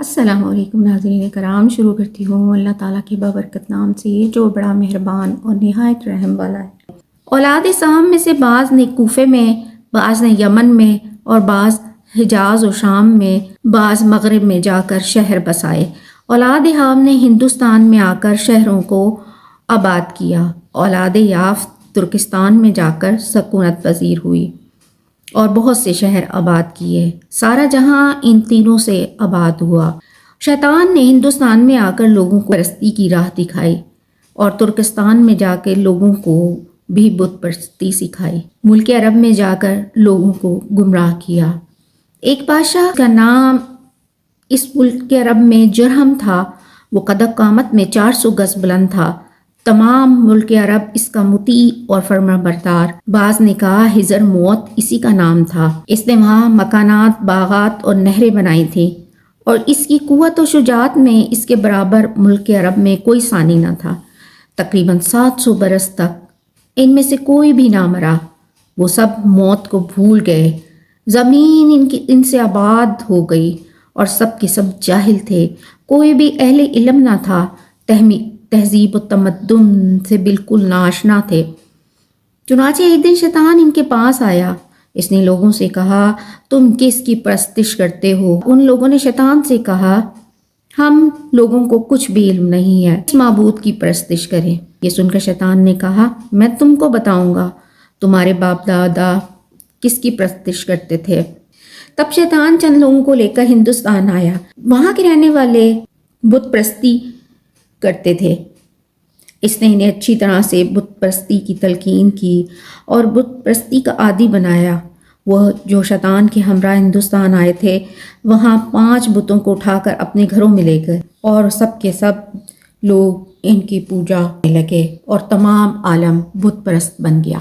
السلام علیکم ناظرین کرام، شروع کرتی ہوں اللہ تعالیٰ کے بابرکت نام سے جو بڑا مہربان اور نہایت رحم والا ہے۔ اولاد سام میں سے بعض نے کوفے میں، بعض نے یمن میں اور بعض حجاز و شام میں، بعض مغرب میں جا کر شہر بسائے۔ اولاد حام نے ہندوستان میں آ کر شہروں کو آباد کیا۔ اولاد یاف ترکستان میں جا کر سکونت پذیر ہوئی اور بہت سے شہر آباد کیے۔ سارا جہاں ان تینوں سے آباد ہوا۔ شیطان نے ہندوستان میں آ کر لوگوں کو پرستی کی راہ دکھائی اور ترکستان میں جا کے لوگوں کو بھی بت پرستی سکھائی۔ ملک عرب میں جا کر لوگوں کو گمراہ کیا۔ ایک بادشاہ کا نام اس ملک عرب میں جرہم تھا۔ وہ قد قامت میں 400 گز بلند تھا۔ تمام ملک عرب اس کا مطیع اور فرما بردار۔ بعض نے کہا ہجر موت اسی کا نام تھا۔ اس نے وہاں مکانات، باغات اور نہریں بنائی تھیں اور اس کی قوت و شجاعت میں اس کے برابر ملک عرب میں کوئی ثانی نہ تھا۔ تقریباً 700 برس تک ان میں سے کوئی بھی نہ مرا۔ وہ سب موت کو بھول گئے۔ زمین ان سے آباد ہو گئی اور سب کے سب جاہل تھے۔ کوئی بھی اہل علم نہ تھا۔ تہذیب و تمدن سے بالکل ناآشنا تھے۔ چنانچہ ایک دن شیطان ان کے پاس آیا۔ اس نے لوگوں سے کہا تم کس کی پرستش کرتے ہو؟ ان لوگوں نے شیطان سے کہا ہم لوگوں کو کچھ بھی علم نہیں ہے، اس معبود کی پرستش کریں۔ یہ سن کر شیطان نے کہا میں تم کو بتاؤں گا تمہارے باپ دادا کس کی پرستش کرتے تھے۔ تب شیطان چند لوگوں کو لے کر ہندوستان آیا۔ وہاں کے رہنے والے بت پرستی کرتے تھے۔ اس نے انہیں اچھی طرح سے بت پرستی کی تلقین کی اور بت پرستی کا عادی بنایا۔ وہ جو شیطان کے ہمراہ ہندوستان آئے تھے وہاں 5 بتوں کو اٹھا کر اپنے گھروں میں لے گئے اور سب کے سب لوگ ان کی پوجا کرنے لگے اور تمام عالم بت پرست بن گیا۔